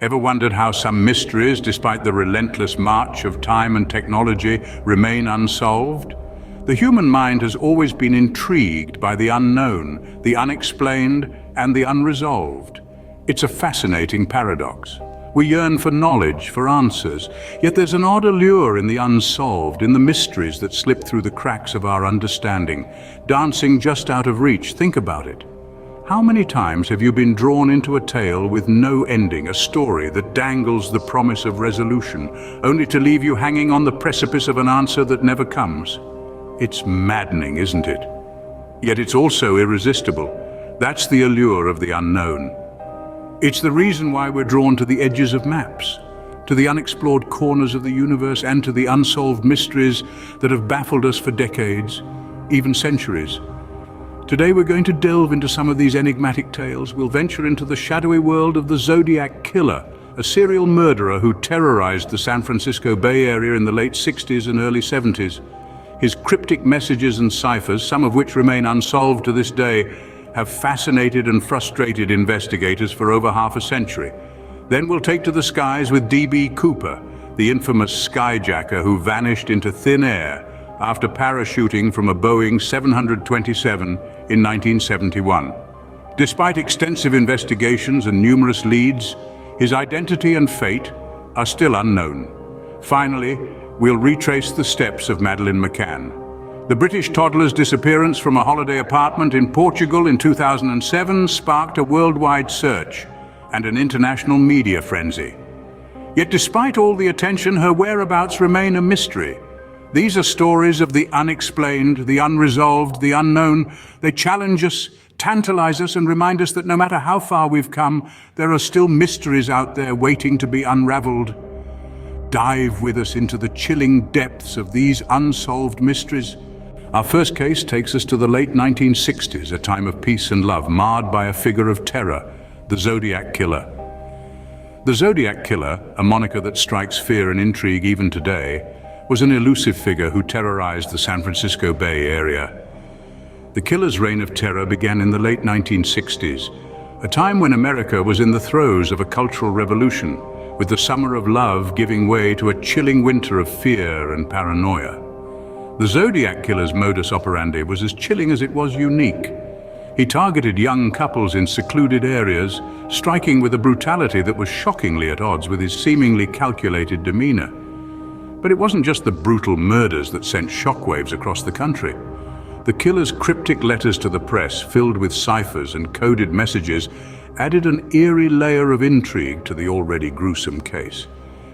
Ever wondered how some mysteries, despite the relentless march of time and technology, remain unsolved? The human mind has always been intrigued by the unknown, the unexplained, and the unresolved. It's a fascinating paradox. We yearn for knowledge, for answers, yet there's an odd allure in the unsolved, in the mysteries that slip through the cracks of our understanding, dancing just out of reach. Think about it. How many times have you been drawn into a tale with no ending, a story that dangles the promise of resolution, only to leave you hanging on the precipice of an answer that never comes? It's maddening, isn't it? Yet it's also irresistible. That's the allure of the unknown. It's the reason why we're drawn to the edges of maps, to the unexplored corners of the universe, and to the unsolved mysteries that have baffled us for decades, even centuries. Today we're going to delve into some of these enigmatic tales. We'll venture into the shadowy world of the Zodiac Killer, a serial murderer who terrorized the San Francisco Bay Area in the late 60s and early 70s. His cryptic messages and ciphers, some of which remain unsolved to this day, have fascinated and frustrated investigators for over half a century. Then we'll take to the skies with D.B. Cooper, the infamous skyjacker who vanished into thin air after parachuting from a Boeing 727 in 1971. Despite extensive investigations and numerous leads, his identity and fate are still unknown. Finally, we'll retrace the steps of Madeleine McCann. The British toddler's disappearance from a holiday apartment in Portugal in 2007 sparked a worldwide search and an international media frenzy. Yet despite all the attention, her whereabouts remain a mystery. These are stories of the unexplained, the unresolved, the unknown. They challenge us, tantalize us, and remind us that no matter how far we've come, there are still mysteries out there waiting to be unraveled. Dive with us into the chilling depths of these unsolved mysteries. Our first case takes us to the late 1960s, a time of peace and love, marred by a figure of terror, the Zodiac Killer. The Zodiac Killer, a moniker that strikes fear and intrigue even today, was an elusive figure who terrorized the San Francisco Bay Area. The killer's reign of terror began in the late 1960s, a time when America was in the throes of a cultural revolution, with the summer of love giving way to a chilling winter of fear and paranoia. The Zodiac Killer's modus operandi was as chilling as it was unique. He targeted young couples in secluded areas, striking with a brutality that was shockingly at odds with his seemingly calculated demeanor. But it wasn't just the brutal murders that sent shockwaves across the country. The killer's cryptic letters to the press, filled with ciphers and coded messages, added an eerie layer of intrigue to the already gruesome case.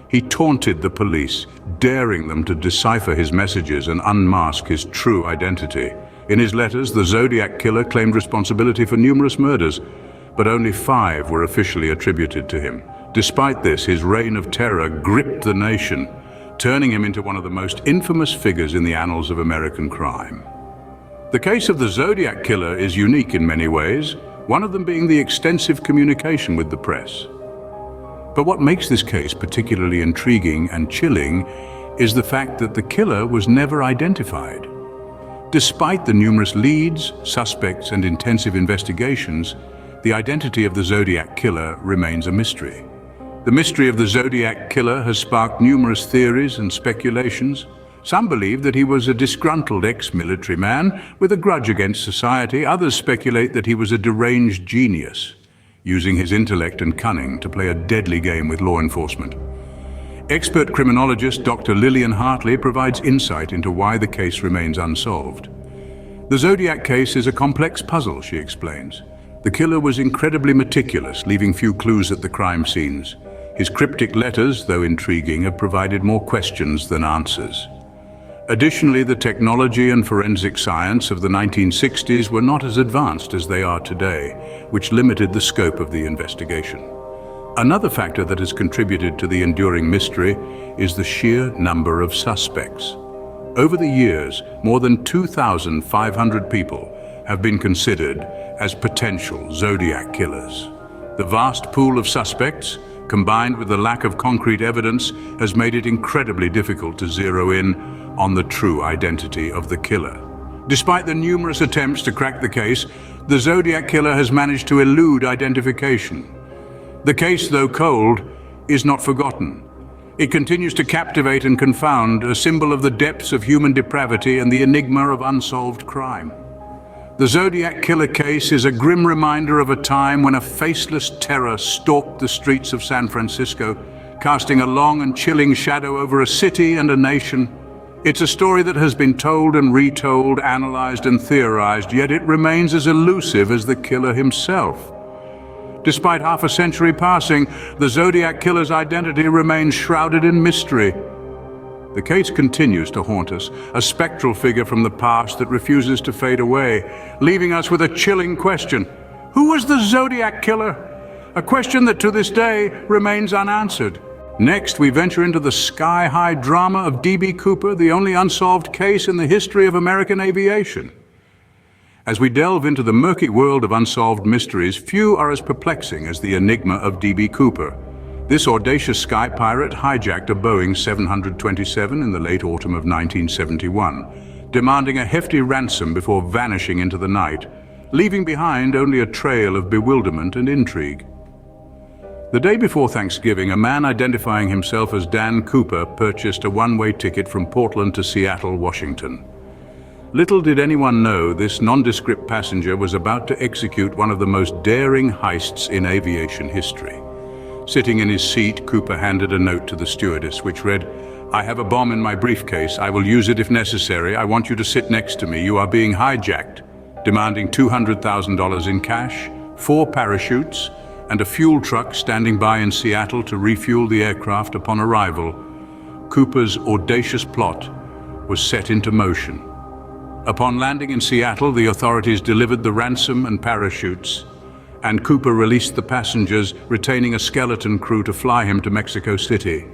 He taunted the police, daring them to decipher his messages and unmask his true identity. In his letters, the Zodiac Killer claimed responsibility for numerous murders, but only 5 were officially attributed to him. Despite this, his reign of terror gripped the nation, turning him into one of the most infamous figures in the annals of American crime. The case of the Zodiac Killer is unique in many ways, one of them being the extensive communication with the press. But what makes this case particularly intriguing and chilling is the fact that the killer was never identified. Despite the numerous leads, suspects, and intensive investigations, the identity of the Zodiac Killer remains a mystery. The mystery of the Zodiac Killer has sparked numerous theories and speculations. Some believe that he was a disgruntled ex-military man with a grudge against society. Others speculate that he was a deranged genius, using his intellect and cunning to play a deadly game with law enforcement. Expert criminologist Dr. Lillian Hartley provides insight into why the case remains unsolved. The Zodiac case is a complex puzzle, she explains. The killer was incredibly meticulous, leaving few clues at the crime scenes. His cryptic letters, though intriguing, have provided more questions than answers. Additionally, the technology and forensic science of the 1960s were not as advanced as they are today, which limited the scope of the investigation. Another factor that has contributed to the enduring mystery is the sheer number of suspects. Over the years, more than 2,500 people have been considered as potential Zodiac killers. The vast pool of suspects, combined with the lack of concrete evidence, has made it incredibly difficult to zero in on the true identity of the killer. Despite the numerous attempts to crack the case, the Zodiac Killer has managed to elude identification. The case, though cold, is not forgotten. It continues to captivate and confound, a symbol of the depths of human depravity and the enigma of unsolved crime. The Zodiac Killer case is a grim reminder of a time when a faceless terror stalked the streets of San Francisco, casting a long and chilling shadow over a city and a nation. It's a story that has been told and retold, analyzed and theorized, yet it remains as elusive as the killer himself. Despite half a century passing, the Zodiac Killer's identity remains shrouded in mystery. The case continues to haunt us, a spectral figure from the past that refuses to fade away, leaving us with a chilling question. Who was the Zodiac Killer? A question that to this day remains unanswered. Next, we venture into the sky-high drama of D.B. Cooper, the only unsolved case in the history of American aviation. As we delve into the murky world of unsolved mysteries, few are as perplexing as the enigma of D.B. Cooper. This audacious sky pirate hijacked a Boeing 727 in the late autumn of 1971, demanding a hefty ransom before vanishing into the night, leaving behind only a trail of bewilderment and intrigue. The day before Thanksgiving, a man identifying himself as Dan Cooper purchased a one-way ticket from Portland to Seattle, Washington. Little did anyone know this nondescript passenger was about to execute one of the most daring heists in aviation history. Sitting in his seat, Cooper handed a note to the stewardess, which read, "I have a bomb in my briefcase. I will use it if necessary. I want you to sit next to me. You are being hijacked," demanding $200,000 in cash, 4 parachutes, and a fuel truck standing by in Seattle to refuel the aircraft upon arrival. Cooper's audacious plot was set into motion. Upon landing in Seattle, the authorities delivered the ransom and parachutes, and Cooper released the passengers, retaining a skeleton crew to fly him to Mexico City.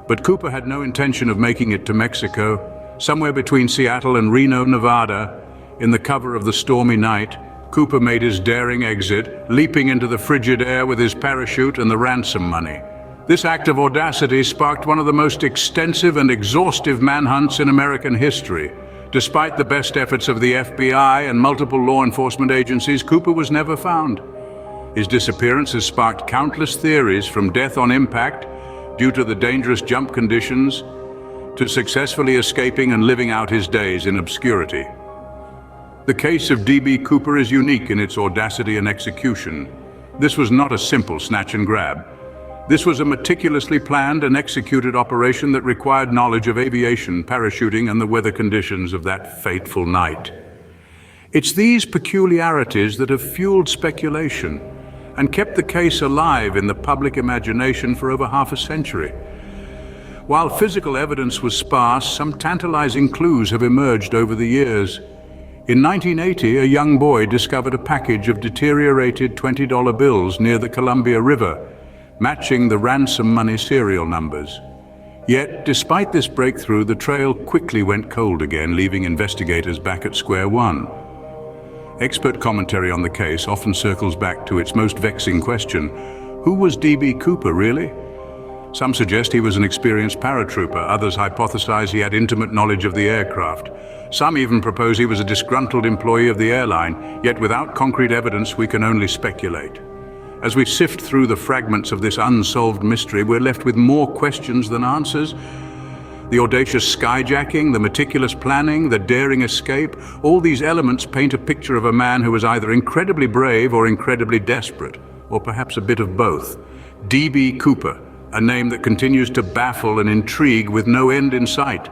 But Cooper had no intention of making it to Mexico. Somewhere between Seattle and Reno, Nevada, in the cover of the stormy night, Cooper made his daring exit, leaping into the frigid air with his parachute and the ransom money. This act of audacity sparked one of the most extensive and exhaustive manhunts in American history. Despite the best efforts of the FBI and multiple law enforcement agencies, Cooper was never found. His disappearance has sparked countless theories, from death on impact due to the dangerous jump conditions to successfully escaping and living out his days in obscurity. The case of D.B. Cooper is unique in its audacity and execution. This was not a simple snatch and grab. This was a meticulously planned and executed operation that required knowledge of aviation, parachuting, and the weather conditions of that fateful night. It's these peculiarities that have fueled speculation and kept the case alive in the public imagination for over half a century. While physical evidence was sparse, some tantalizing clues have emerged over the years. In 1980, a young boy discovered a package of deteriorated $20 bills near the Columbia River, matching the ransom money serial numbers. Yet, despite this breakthrough, the trail quickly went cold again, leaving investigators back at square one. Expert commentary on the case often circles back to its most vexing question: who was D.B. Cooper, really? Some suggest he was an experienced paratrooper. Others hypothesize he had intimate knowledge of the aircraft. Some even propose he was a disgruntled employee of the airline, yet without concrete evidence, we can only speculate. As we sift through the fragments of this unsolved mystery, we're left with more questions than answers. The audacious skyjacking, the meticulous planning, the daring escape, all these elements paint a picture of a man who was either incredibly brave or incredibly desperate, or perhaps a bit of both. D.B. Cooper, a name that continues to baffle and intrigue with no end in sight.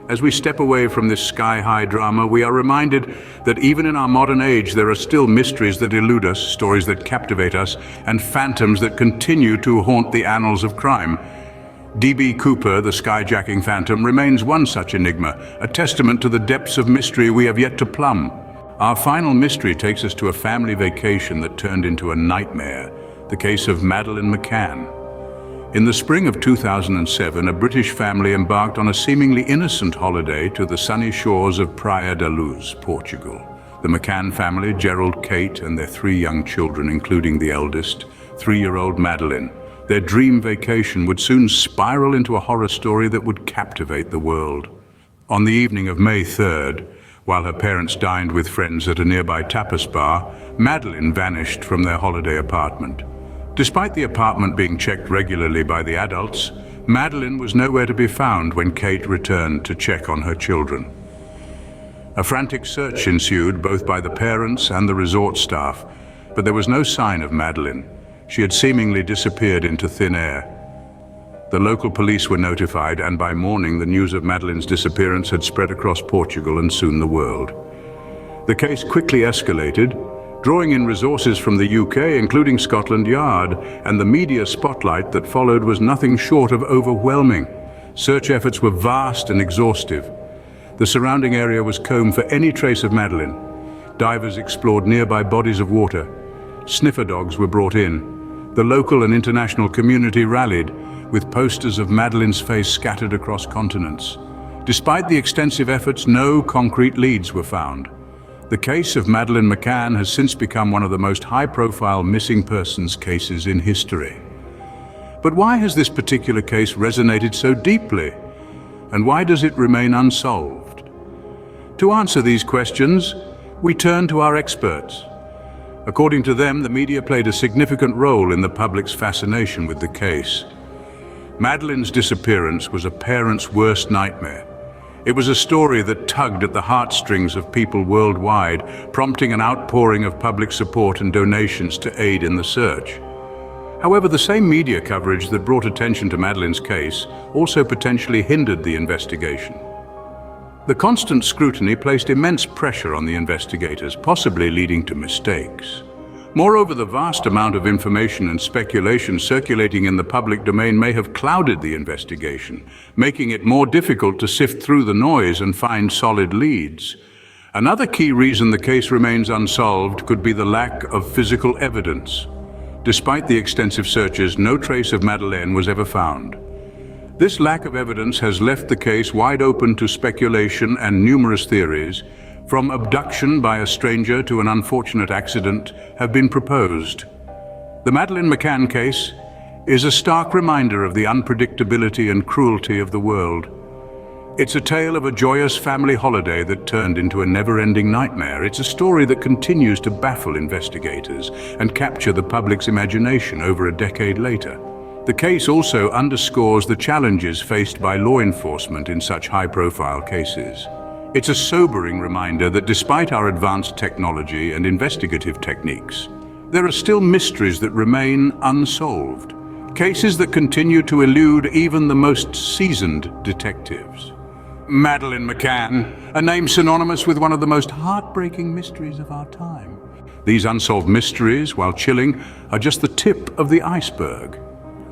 As we step away from this sky-high drama, we are reminded that even in our modern age, there are still mysteries that elude us, stories that captivate us, and phantoms that continue to haunt the annals of crime. D.B. Cooper, the skyjacking phantom, remains one such enigma, a testament to the depths of mystery we have yet to plumb. Our final mystery takes us to a family vacation that turned into a nightmare, the case of Madeleine McCann. In the spring of 2007, a British family embarked on a seemingly innocent holiday to the sunny shores of Praia da Luz, Portugal. The McCann family, Gerald, Kate, and their 3 young children, including the eldest, 3-year-old Madeleine. Their dream vacation would soon spiral into a horror story that would captivate the world. On the evening of May 3rd, while her parents dined with friends at a nearby tapas bar, Madeleine vanished from their holiday apartment. Despite the apartment being checked regularly by the adults, Madeleine was nowhere to be found when Kate returned to check on her children. A frantic search ensued both by the parents and the resort staff, but there was no sign of Madeleine. She had seemingly disappeared into thin air. The local police were notified, and by morning the news of Madeleine's disappearance had spread across Portugal and soon the world. The case quickly escalated, drawing in resources from the UK, including Scotland Yard, and the media spotlight that followed was nothing short of overwhelming. Search efforts were vast and exhaustive. The surrounding area was combed for any trace of Madeleine. Divers explored nearby bodies of water. Sniffer dogs were brought in. The local and international community rallied, with posters of Madeleine's face scattered across continents. Despite the extensive efforts, no concrete leads were found. The case of Madeleine McCann has since become one of the most high-profile missing persons cases in history. But why has this particular case resonated so deeply? And why does it remain unsolved? To answer these questions, we turn to our experts. According to them, the media played a significant role in the public's fascination with the case. Madeleine's disappearance was a parent's worst nightmare. It was a story that tugged at the heartstrings of people worldwide, prompting an outpouring of public support and donations to aid in the search. However, the same media coverage that brought attention to Madeleine's case also potentially hindered the investigation. The constant scrutiny placed immense pressure on the investigators, possibly leading to mistakes. Moreover, the vast amount of information and speculation circulating in the public domain may have clouded the investigation, making it more difficult to sift through the noise and find solid leads. Another key reason the case remains unsolved could be the lack of physical evidence. Despite the extensive searches, no trace of Madeleine was ever found. This lack of evidence has left the case wide open to speculation, and numerous theories, from abduction by a stranger to an unfortunate accident, have been proposed. The Madeleine McCann case is a stark reminder of the unpredictability and cruelty of the world. It's a tale of a joyous family holiday that turned into a never-ending nightmare. It's a story that continues to baffle investigators and capture the public's imagination over a decade later. The case also underscores the challenges faced by law enforcement in such high-profile cases. It's a sobering reminder that despite our advanced technology and investigative techniques, there are still mysteries that remain unsolved. Cases that continue to elude even the most seasoned detectives. Madeleine McCann, a name synonymous with one of the most heartbreaking mysteries of our time. These unsolved mysteries, while chilling, are just the tip of the iceberg.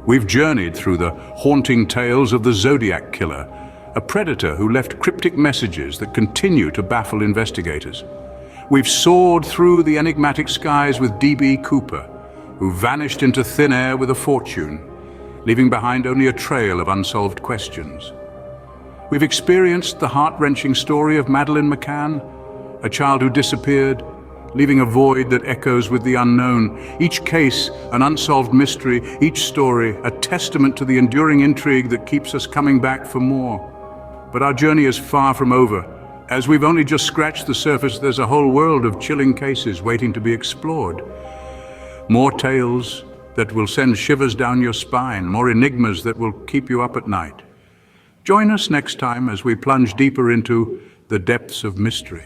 We've journeyed through the haunting tales of the Zodiac Killer, a predator who left cryptic messages that continue to baffle investigators. We've soared through the enigmatic skies with D.B. Cooper, who vanished into thin air with a fortune, leaving behind only a trail of unsolved questions. We've experienced the heart-wrenching story of Madeleine McCann, a child who disappeared, leaving a void that echoes with the unknown. Each case, an unsolved mystery, each story, a testament to the enduring intrigue that keeps us coming back for more. But our journey is far from over. As we've only just scratched the surface, there's a whole world of chilling cases waiting to be explored. More tales that will send shivers down your spine, more enigmas that will keep you up at night. Join us next time as we plunge deeper into the depths of mystery.